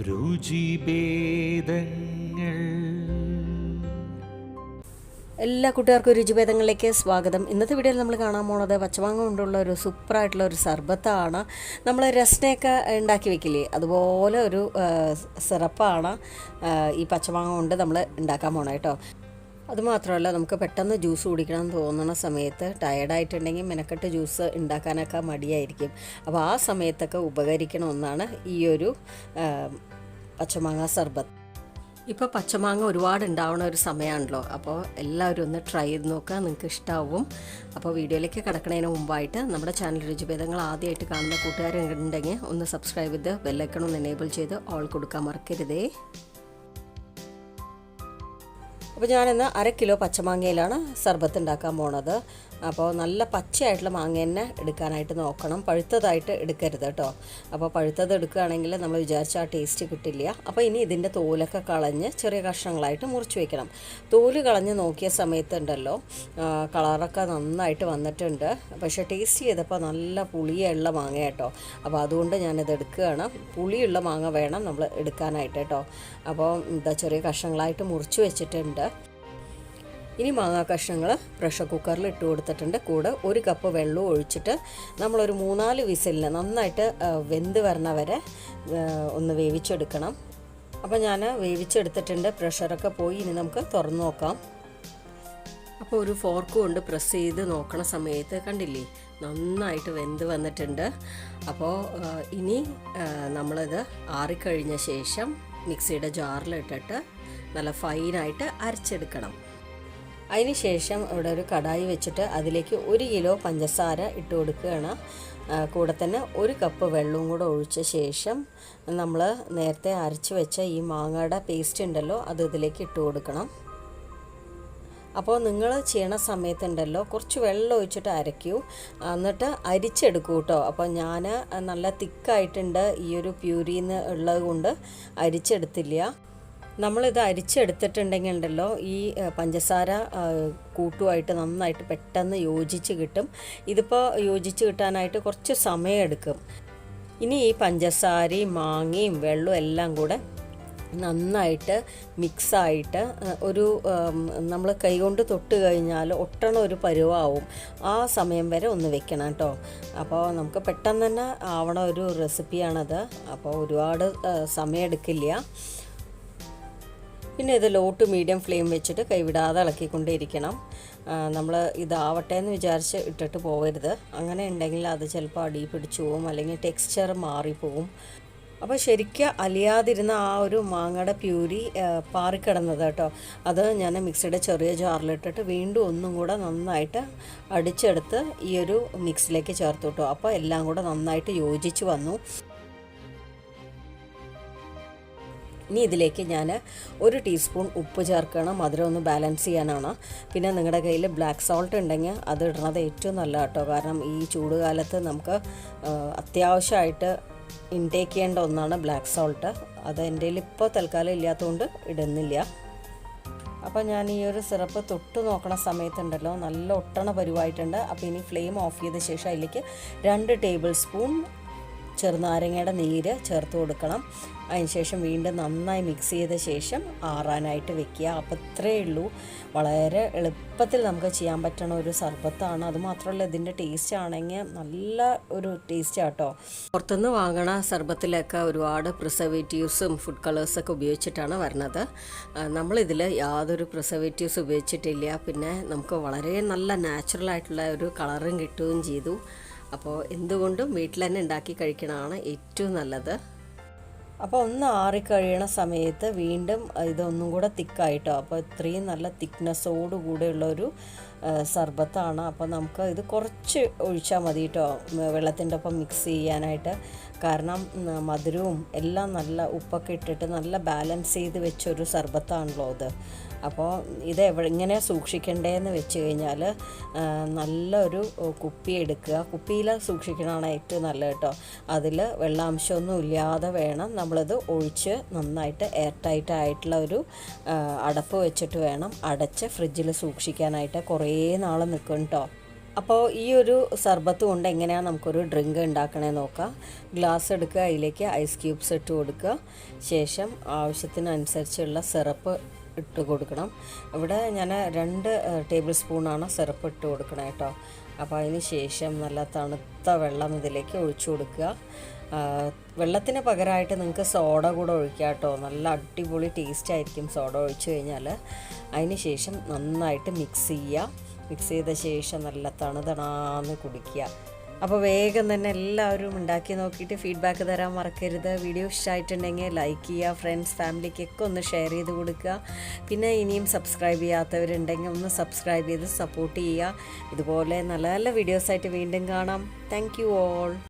രുചിഭേദങ്ങൾ. എല്ലാ കൂട്ടുകാർക്കും രുചിഭേദങ്ങളിലേക്ക് സ്വാഗതം. ഇന്നത്തെ വീഡിയോയിൽ നമ്മൾ കാണാൻ പോണത് പച്ചമാങ്ങ കൊണ്ടുള്ള ഒരു സൂപ്പറായിട്ടുള്ള ഒരു സർബത്താണ്. നമ്മൾ രസ്നയൊക്കെ ഉണ്ടാക്കി വെക്കില്ലേ, അതുപോലെ ഒരു സിറപ്പാണ് ഈ പച്ചമാങ്ങ കൊണ്ട് നമ്മൾ ഉണ്ടാക്കാൻ പോണത് കേട്ടോ. അതുമാത്രമല്ല, നമുക്ക് പെട്ടെന്ന് ജ്യൂസ് കുടിക്കണം എന്ന് തോന്നുന്ന സമയത്ത് ടയർഡായിട്ടുണ്ടെങ്കിൽ മെനക്കെട്ട് ജ്യൂസ് ഉണ്ടാക്കാനൊക്കെ മടിയായിരിക്കും. അപ്പോൾ ആ സമയത്തൊക്കെ ഉപകരിക്കണ ഒന്നാണ് ഈ ഒരു പച്ചമാങ്ങ സർബത്ത്. ഇപ്പോൾ പച്ചമാങ്ങ ഒരുപാട് ഉണ്ടാവുന്ന ഒരു സമയമാണല്ലോ, അപ്പോൾ എല്ലാവരും ഒന്ന് ട്രൈ ചെയ്ത് നോക്കുക, നിങ്ങൾക്ക് ഇഷ്ടമാവും. അപ്പോൾ വീഡിയോയിലേക്ക് കിടക്കുന്നതിന് മുമ്പായിട്ട് നമ്മുടെ ചാനൽ രുചിഭേദങ്ങൾ ആദ്യമായിട്ട് കാണുന്ന കൂട്ടുകാരുണ്ടെങ്കിൽ ഒന്ന് സബ്സ്ക്രൈബ് ചെയ്ത് ബെല്ലൈക്കൺ ഒന്ന് എനേബിൾ ചെയ്ത് ഓൾ കൊടുക്കാൻ മറക്കരുതേ. അപ്പോൾ ഞാനിന്ന് 1/2 കിലോ പച്ചമാങ്ങയിലാണ് സർബത്ത് ഉണ്ടാക്കാൻ പോണത്. അപ്പോൾ നല്ല പച്ചയായിട്ടുള്ള മാങ്ങ തന്നെ എടുക്കാനായിട്ട് നോക്കണം, പഴുത്തതായിട്ട് എടുക്കരുത് കേട്ടോ. അപ്പോൾ പഴുത്തത് എടുക്കുകയാണെങ്കിൽ നമ്മൾ വിചാരിച്ച ആ ടേസ്റ്റ് കിട്ടില്ല. അപ്പോൾ ഇനി ഇതിൻ്റെ തോലൊക്കെ കളഞ്ഞ് ചെറിയ കഷ്ണങ്ങളായിട്ട് മുറിച്ച് വയ്ക്കണം. തോല് കളഞ്ഞ് നോക്കിയ സമയത്തുണ്ടല്ലോ, കളറൊക്കെ നന്നായിട്ട് വന്നിട്ടുണ്ട്. പക്ഷേ ടേസ്റ്റ് ചെയ്തപ്പോൾ നല്ല പുളിയുള്ള മാങ്ങ കേട്ടോ. അപ്പോൾ അതുകൊണ്ട് ഞാനിത് എടുക്കുകയാണ്. പുളിയുള്ള മാങ്ങ വേണം നമ്മൾ എടുക്കാനായിട്ട് കേട്ടോ. അപ്പോൾ ഇതാ ചെറിയ കഷ്ണങ്ങളായിട്ട് മുറിച്ച് വെച്ചിട്ടുണ്ട്. ഇനി മാങ്ങാ കഷ്ണങ്ങൾ പ്രഷർ കുക്കറിൽ ഇട്ട് കൊടുത്തിട്ടുണ്ട്. കൂടെ 1 കപ്പ് വെള്ളം ഒഴിച്ചിട്ട് നമ്മളൊരു 3-4 വിസിലിന് നന്നായിട്ട് വെന്ത് വരണ വരെ ഒന്ന് വേവിച്ചെടുക്കണം. അപ്പോൾ ഞാൻ വേവിച്ചെടുത്തിട്ടുണ്ട്, പ്രഷറൊക്കെ പോയി. ഇനി നമുക്ക് തുറന്നു നോക്കാം. അപ്പോൾ ഒരു ഫോർക്ക് കൊണ്ട് പ്രസ് ചെയ്ത് നോക്കണ സമയത്ത് കണ്ടില്ലേ, നന്നായിട്ട് വെന്ത് വന്നിട്ടുണ്ട്. അപ്പോൾ ഇനി നമ്മളിത് ആറിക്കഴിഞ്ഞ ശേഷം മിക്സിയുടെ ജാറിലിട്ടിട്ട് നല്ല ഫൈനായിട്ട് അരച്ചെടുക്കണം. അതിന് ശേഷം ഇവിടെ ഒരു കടായി വെച്ചിട്ട് അതിലേക്ക് 1 കിലോ പഞ്ചസാര ഇട്ട് കൊടുക്കുകയാണ്. കൂടെ തന്നെ 1 കപ്പ് വെള്ളവും കൂടെ ഒഴിച്ച ശേഷം നമ്മൾ നേരത്തെ അരച്ച് വെച്ച ഈ മാങ്ങയുടെ പേസ്റ്റ് ഉണ്ടല്ലോ, അത് ഇതിലേക്ക് ഇട്ട് കൊടുക്കണം. അപ്പോൾ നിങ്ങൾ ചെയ്യണ സമയത്തുണ്ടല്ലോ കുറച്ച് വെള്ളം ഒഴിച്ചിട്ട് അരയ്ക്കൂ, എന്നിട്ട് അരിച്ചെടുക്കൂ കേട്ടോ. അപ്പോൾ ഞാൻ നല്ല തിക്കായിട്ടുണ്ട്, ഈ ഒരു പ്യൂരിന്ന് ഉള്ളത് കൊണ്ട് അരിച്ചെടുത്തില്ല. നമ്മളിത് അരിച്ചെടുത്തിട്ടുണ്ടെങ്കിൽ ഉണ്ടല്ലോ, ഈ പഞ്ചസാര കൂട്ടുമായിട്ട് നന്നായിട്ട് പെട്ടെന്ന് യോജിച്ച് കിട്ടും. ഇതിപ്പോൾ യോജിച്ച് കിട്ടാനായിട്ട് കുറച്ച് സമയമെടുക്കും. ഇനി ഈ പഞ്ചസാരയും മാങ്ങയും വെള്ളവും എല്ലാം കൂടെ നന്നായിട്ട് മിക്സായിട്ട് ഒരു നമ്മൾ കൈകൊണ്ട് തൊട്ട് കഴിഞ്ഞാൽ ഒട്ടണ ഒരു പരുവാവും. ആ സമയം വരെ ഒന്ന് വെക്കണം കേട്ടോ. അപ്പോൾ നമുക്ക് പെട്ടെന്ന് തന്നെ ആവണ ഒരു റെസിപ്പിയാണത്. അപ്പോൾ ഒരുപാട് സമയമെടുക്കില്ല. പിന്നെ ഇത് ലോ ടു മീഡിയം ഫ്ലെയിം വെച്ചിട്ട് കൈവിടാതെ ഇളക്കിക്കൊണ്ടേയിരിക്കണം. നമ്മൾ ഇതാവട്ടെ എന്ന് വിചാരിച്ച് ഇട്ടിട്ട് പോകരുത്. അങ്ങനെ ഉണ്ടെങ്കിൽ അത് ചിലപ്പോൾ അടി പിടിച്ചു പോവും, അല്ലെങ്കിൽ ടെക്സ്ചർ മാറിപ്പോവും. അപ്പോൾ ശരിക്കും അലിയാതിരുന്ന ആ ഒരു മാങ്ങയുടെ പ്യൂരി പാറിക്കിടന്നത് കേട്ടോ, അത് ഞാൻ മിക്സിയുടെ ചെറിയ ജാറിലിട്ടിട്ട് വീണ്ടും ഒന്നും കൂടെ നന്നായിട്ട് അടിച്ചെടുത്ത് ഈ ഒരു മിക്സിലേക്ക് ചേർത്ത് കേട്ടോ. അപ്പോൾ എല്ലാം കൂടെ നന്നായിട്ട് യോജിച്ച് വന്നു. ഇനി ഇതിലേക്ക് ഞാൻ 1 ടീസ്പൂൺ ഉപ്പ് ചേർക്കണം, മധുരം ഒന്ന് ബാലൻസ് ചെയ്യാനാണ്. പിന്നെ നിങ്ങളുടെ കയ്യിൽ ബ്ലാക്ക് സോൾട്ട് ഉണ്ടെങ്കിൽ അത് ഇടുന്നത് ഏറ്റവും നല്ല കേട്ടോ. കാരണം ഈ ചൂടുകാലത്ത് നമുക്ക് അത്യാവശ്യമായിട്ട് ഇൻടേക്ക് ചെയ്യേണ്ട ഒന്നാണ് ബ്ലാക്ക് സോൾട്ട്. അത് എൻ്റെ കയ്യിൽ ഇപ്പോൾ തൽക്കാലം ഇല്ലാത്തതുകൊണ്ട് ഇടുന്നില്ല. അപ്പോൾ ഞാൻ ഈ ഒരു സിറപ്പ് തൊട്ട് നോക്കണ സമയത്തുണ്ടല്ലോ നല്ല ഒട്ടണ പരുവായിട്ടുണ്ട്. അപ്പോൾ ഇനി ഫ്ലെയിം ഓഫ് ചെയ്ത ശേഷം അതിലേക്ക് 2 ടേബിൾ സ്പൂൺ ചെറുനാരങ്ങയുടെ നീര് ചേർത്ത് കൊടുക്കണം. അതിനുശേഷം വീണ്ടും നന്നായി മിക്സ് ചെയ്ത ശേഷം ആറാനായിട്ട് വെക്കുക. അപ്പോൾ ഇത്രയേ ഉള്ളൂ. വളരെ എളുപ്പത്തിൽ നമുക്ക് ചെയ്യാൻ പറ്റുന്ന ഒരു സർബത്താണ്. അതുമാത്രമല്ല, ഇതിൻ്റെ ടേസ്റ്റ് ആണെങ്കിൽ നല്ല ഒരു ടേസ്റ്റ് ആട്ടോ. പുറത്തുനിന്ന് വാങ്ങണ സർബത്തിലൊക്കെ ഒരുപാട് പ്രിസർവേറ്റീവ്സും ഫുഡ് കളേഴ്സൊക്കെ ഉപയോഗിച്ചിട്ടാണ് വരുന്നത്. നമ്മളിതിൽ യാതൊരു പ്രിസർവേറ്റീവ്സ് ഉപയോഗിച്ചിട്ടില്ല. പിന്നെ നമുക്ക് വളരെ നല്ല നാച്ചുറലായിട്ടുള്ള ഒരു കളറും കിട്ടുകയും ചെയ്തു. അപ്പോൾ എന്തുകൊണ്ടും വീട്ടിൽ തന്നെ ഉണ്ടാക്കി കഴിക്കണതാണ് ഏറ്റവും നല്ലത്. അപ്പോൾ ഒന്ന് ആറിക്കഴിയണ സമയത്ത് വീണ്ടും ഇതൊന്നും കൂടെ തിക്കായിട്ടോ. അപ്പോൾ ഇത്രയും നല്ല തിക്നെസ്സോട് കൂടെയുള്ളൊരു സർബത്താണ്. അപ്പോൾ നമുക്ക് ഇത് കുറച്ച് ഒഴിച്ചാൽ മതി കേട്ടോ, വെള്ളത്തിൻ്റെ ഒപ്പം മിക്സ് ചെയ്യാനായിട്ട്. കാരണം മധുരവും എല്ലാം നല്ല ഉപ്പൊക്കെ ഇട്ടിട്ട് നല്ല ബാലൻസ് ചെയ്ത് വെച്ചൊരു സർബത്താണല്ലോ ഇത്. അപ്പോൾ ഇത് എങ്ങനെ സൂക്ഷിക്കേണ്ടതെന്ന് വെച്ച് കഴിഞ്ഞാൽ നല്ലൊരു കുപ്പി എടുക്കുക. കുപ്പിയിൽ സൂക്ഷിക്കണതാണ് ഏറ്റവും നല്ലത് കേട്ടോ. അതിൽ വെള്ളാംശമൊന്നും ഇല്ലാതെ വേണം നമ്മളിത് ഒഴിച്ച് നന്നായിട്ട് എയർ ടൈറ്റ് ആയിട്ടുള്ള ഒരു അടപ്പ് വെച്ചിട്ട് വേണം അടച്ച് ഫ്രിഡ്ജിൽ സൂക്ഷിക്കാനായിട്ട്. കുറേ നാൾ നിൽക്കും കേട്ടോ. അപ്പോൾ ഈ ഒരു സർബത്ത് കൊണ്ട് എങ്ങനെയാണ് നമുക്കൊരു ഡ്രിങ്ക് ഉണ്ടാക്കണേ നോക്കാം. ഗ്ലാസ് എടുക്കുക, അതിലേക്ക് ഐസ് ക്യൂബ്സ് ഇട്ട് കൊടുക്കുക. ശേഷം ആവശ്യത്തിനനുസരിച്ചുള്ള സിറപ്പ് ഇട്ട് കൊടുക്കണം. ഇവിടെ ഞാൻ 2 ടേബിൾ സ്പൂണാണ് സിറപ്പ് ഇട്ട് കൊടുക്കണം കേട്ടോ. അപ്പോൾ അതിന് ശേഷം നല്ല തണുത്ത വെള്ളം ഇതിലേക്ക് ഒഴിച്ചു കൊടുക്കുക. വെള്ളത്തിന് പകരമായിട്ട് നിങ്ങൾക്ക് സോഡ കൂടെ ഒഴിക്കുക കേട്ടോ. നല്ല അടിപൊളി ടേസ്റ്റ് ആയിരിക്കും സോഡ ഒഴിച്ചു കഴിഞ്ഞാൽ. അതിന് ശേഷം നന്നായിട്ട് മിക്സ് ചെയ്യുക. മിക്സ് ചെയ്ത ശേഷം നല്ല തണുതണാന്ന് കുടിക്കുക. അപ്പോൾ വേഗം തന്നെ എല്ലാവരും ഉണ്ടാക്കി നോക്കിയിട്ട് ഫീഡ്ബാക്ക് തരാൻ മറക്കരുത്. വീഡിയോ ഇഷ്ടമായിട്ടുണ്ടെങ്കിൽ ലൈക്ക് ചെയ്യുക, ഫ്രണ്ട്സ് ഫാമിലിക്കൊക്കെ ഒന്ന് ഷെയർ ചെയ്ത് കൊടുക്കുക. പിന്നെ ഇനിയും സബ്സ്ക്രൈബ് ചെയ്യാത്തവരുണ്ടെങ്കിൽ ഒന്ന് സബ്സ്ക്രൈബ് ചെയ്ത് സപ്പോർട്ട് ചെയ്യുക. ഇതുപോലെ നല്ല നല്ല വീഡിയോസായിട്ട് വീണ്ടും കാണാം. Thank you all.